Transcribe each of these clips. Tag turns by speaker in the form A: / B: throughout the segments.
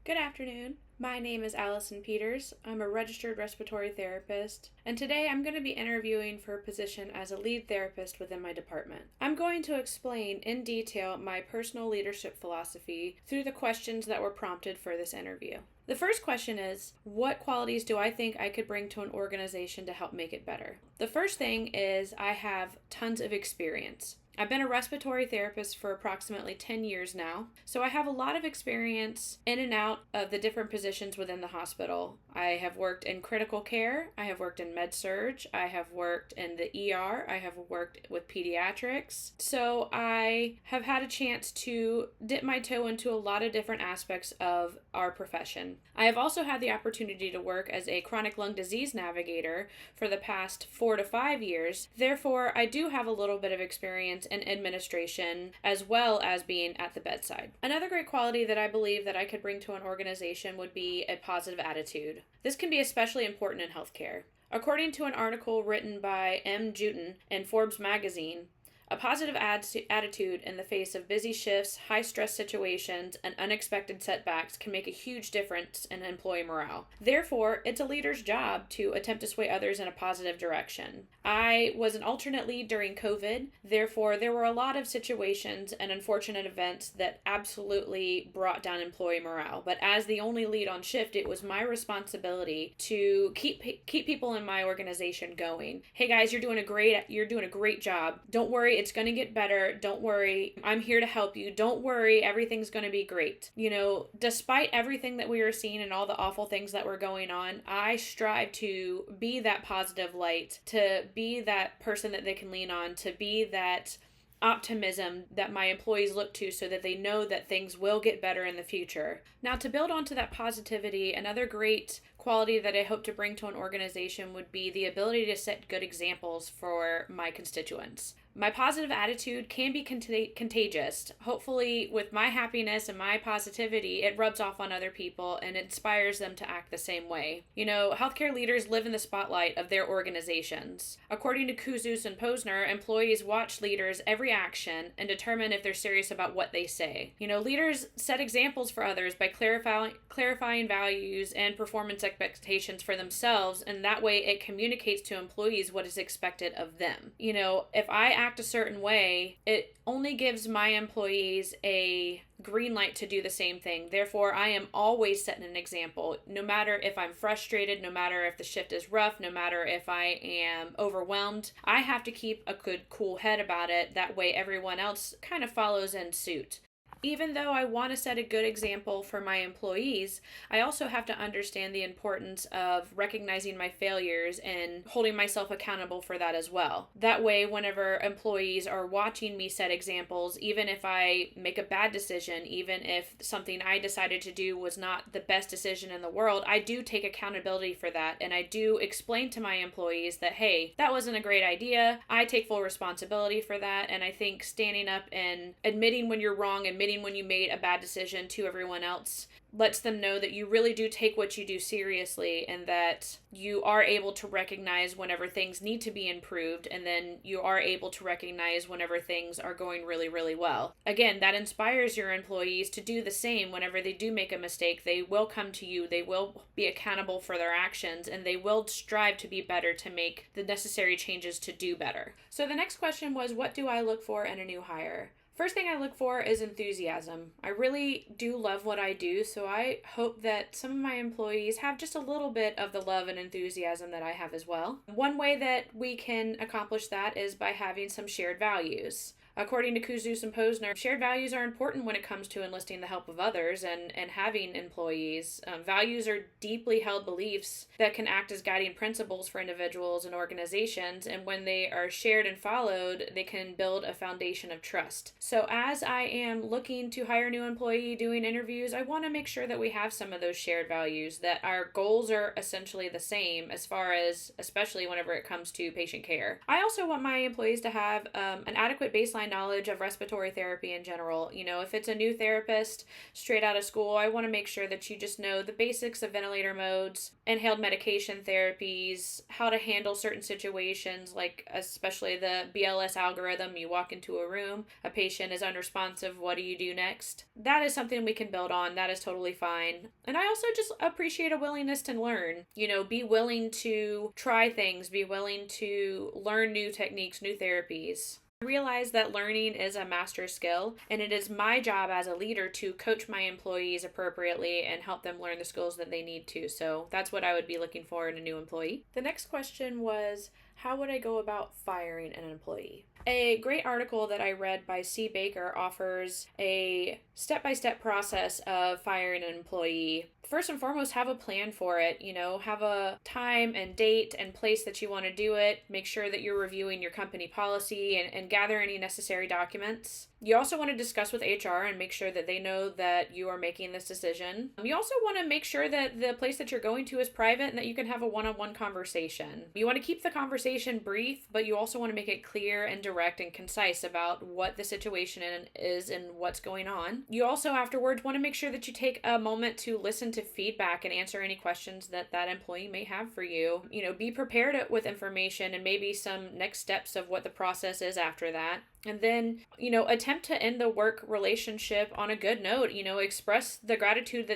A: Good afternoon. My name is Allison Peters. I'm a registered respiratory therapist, and today I'm going to be interviewing for a position as a lead therapist within my department. I'm going to explain in detail my personal leadership philosophy through the questions that were prompted for this interview. The first question is, what qualities do I think I could bring to an organization to help make it better? The first thing is I have tons of experience. I've been a respiratory therapist for approximately 10 years now, so I have a lot of experience in and out of the different positions within the hospital. I have worked in critical care, I have worked in med-surg, I have worked in the ER, I have worked with pediatrics, so I have had a chance to dip my toe into a lot of different aspects of our profession. I have also had the opportunity to work as a chronic lung disease navigator for the past 4 to 5 years, therefore I do have a little bit of experience in administration as well as being at the bedside. Another great quality that I believe that I could bring to an organization would be a positive attitude. This can be especially important in healthcare. According to an article written by M. Jutin in Forbes magazine, a positive attitude in the face of busy shifts, high-stress situations, and unexpected setbacks can make a huge difference in employee morale. Therefore, it's a leader's job to attempt to sway others in a positive direction. I was an alternate lead during COVID. Therefore, there were a lot of situations and unfortunate events that absolutely brought down employee morale. But as the only lead on shift, it was my responsibility to keep people in my organization going. Hey guys, you're doing a great job. Don't worry, it's going to get better. Don't worry, I'm here to help you. Don't worry, everything's going to be great. Despite everything that we were seeing and all the awful things that were going on, I strive to be that positive light, to be that person that they can lean on, to be that optimism that my employees look to so that they know that things will get better in the future. Now, to build onto that positivity, another great quality that I hope to bring to an organization would be the ability to set good examples for my constituents. My positive attitude can be contagious. Hopefully, with my happiness and my positivity, it rubs off on other people and inspires them to act the same way. Healthcare leaders live in the spotlight of their organizations. According to Kuzus and Posner, employees watch leaders' every action and determine if they're serious about what they say. Leaders set examples for others by clarifying values and performance expectations for themselves, and that way it communicates to employees what is expected of them. If I act a certain way, it only gives my employees a green light to do the same thing. Therefore, I am always setting an example. No matter if I'm frustrated, no matter if the shift is rough, no matter if I am overwhelmed, I have to keep a good, cool head about it. That way everyone else kind of follows in suit. Even though I want to set a good example for my employees, I also have to understand the importance of recognizing my failures and holding myself accountable for that as well. That way, whenever employees are watching me set examples, even if I make a bad decision, even if something I decided to do was not the best decision in the world, I do take accountability for that, and I do explain to my employees that, hey, that wasn't a great idea. I take full responsibility for that, and I think standing up and admitting when you're wrong, admitting when you made a bad decision to everyone else lets them know that you really do take what you do seriously, and that you are able to recognize whenever things need to be improved, and then you are able to recognize whenever things are going really, really well. Again, that inspires your employees to do the same. Whenever they do make a mistake, they will come to you, they will be accountable for their actions, and they will strive to be better to make the necessary changes to do better. So the next question was, what do I look for in a new hire? First thing I look for is enthusiasm. I really do love what I do, so I hope that some of my employees have just a little bit of the love and enthusiasm that I have as well. One way that we can accomplish that is by having some shared values. According to Kuzus and Posner, shared values are important when it comes to enlisting the help of others and having employees. Values are deeply held beliefs that can act as guiding principles for individuals and organizations, and when they are shared and followed, they can build a foundation of trust. So as I am looking to hire a new employee, doing interviews, I want to make sure that we have some of those shared values, that our goals are essentially the same as far as, especially whenever it comes to patient care. I also want my employees to have an adequate baseline my knowledge of respiratory therapy in general. If it's a new therapist straight out of school, I want to make sure that you just know the basics of ventilator modes, inhaled medication therapies, how to handle certain situations, like especially the BLS algorithm. You walk into a room, a patient is unresponsive, what do you do next? That is something we can build on. That is totally fine. And I also just appreciate a willingness to learn. Be willing to try things, be willing to learn new techniques, new therapies. I realize that learning is a master skill, and it is my job as a leader to coach my employees appropriately and help them learn the skills that they need to. So that's what I would be looking for in a new employee. The next question was, how would I go about firing an employee? A great article that I read by C. Baker offers a step-by-step process of firing an employee. First and foremost, have a plan for it. Have a time and date and place that you want to do it. Make sure that you're reviewing your company policy and gather any necessary documents. You also want to discuss with HR and make sure that they know that you are making this decision. You also want to make sure that the place that you're going to is private and that you can have a one-on-one conversation. You want to keep the conversation brief, but you also want to make it clear and direct and concise about what the situation is and what's going on. You also afterwards want to make sure that you take a moment to listen to feedback and answer any questions that employee may have for you. Be prepared with information and maybe some next steps of what the process is after that. And then, attempt to end the work relationship on a good note. Express the gratitude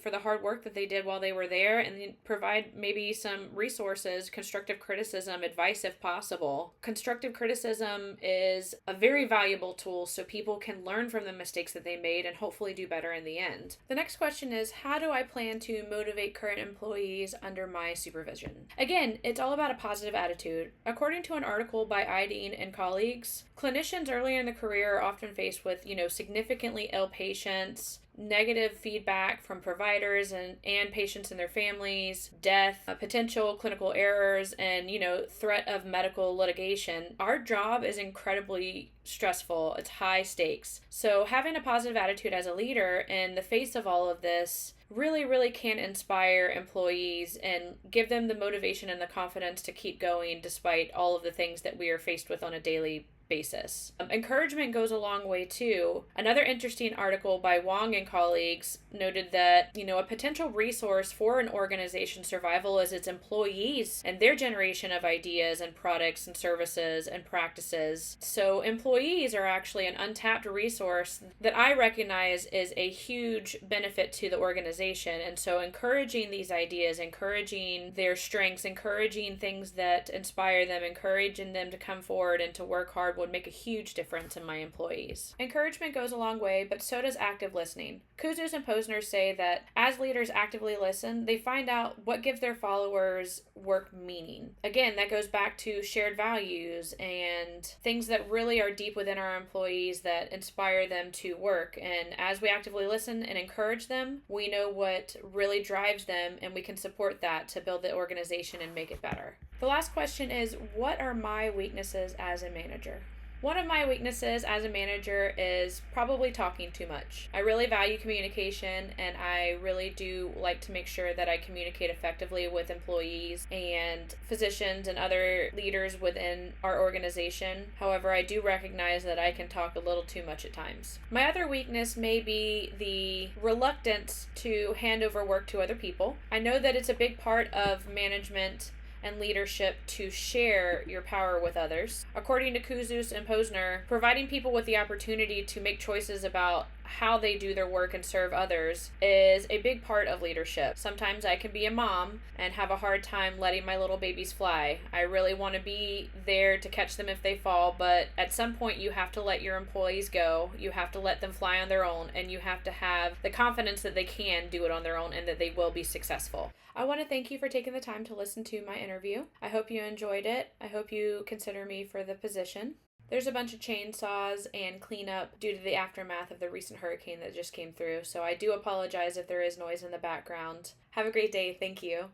A: for the hard work that they did while they were there, and then provide maybe some resources, constructive criticism, advice if possible. Constructive criticism is a very valuable tool so people can learn from the mistakes that they made and hopefully do better in the end. The next question is, how do I plan to motivate current employees under my supervision? Again, it's all about a positive attitude. According to an article by Ideen and colleagues, clinicians earlier in the career are often faced with, significantly ill patients, negative feedback from providers and patients and their families, death, potential clinical errors, and, threat of medical litigation. Our job is incredibly stressful. It's high stakes. So having a positive attitude as a leader in the face of all of this really, really can inspire employees and give them the motivation and the confidence to keep going despite all of the things that we are faced with on a daily basis. Encouragement goes a long way too. Another interesting article by Wong and colleagues noted that, a potential resource for an organization's survival is its employees and their generation of ideas and products and services and practices. So employees are actually an untapped resource that I recognize is a huge benefit to the organization. And so encouraging these ideas, encouraging their strengths, encouraging things that inspire them, encouraging them to come forward and to work hard would make a huge difference in my employees. Encouragement goes a long way, but so does active listening. Kuzus and Posner say that as leaders actively listen, they find out what gives their followers work meaning. Again, that goes back to shared values and things that really are deep within our employees that inspire them to work. And as we actively listen and encourage them, we know what really drives them and we can support that to build the organization and make it better. The last question is, what are my weaknesses as a manager? One of my weaknesses as a manager is probably talking too much. I really value communication, and I really do like to make sure that I communicate effectively with employees and physicians and other leaders within our organization. However, I do recognize that I can talk a little too much at times. My other weakness may be the reluctance to hand over work to other people. I know that it's a big part of management and leadership to share your power with others. According to Kuzus and Posner, providing people with the opportunity to make choices about how they do their work and serve others is a big part of leadership. Sometimes I can be a mom and have a hard time letting my little babies fly. I really want to be there to catch them if they fall, but at some point you have to let your employees go. You have to let them fly on their own, and you have to have the confidence that they can do it on their own and that they will be successful. I want to thank you for taking the time to listen to my interview. I hope you enjoyed it. I hope you consider me for the position. There's a bunch of chainsaws and cleanup due to the aftermath of the recent hurricane that just came through, so I do apologize if there is noise in the background. Have a great day. Thank you.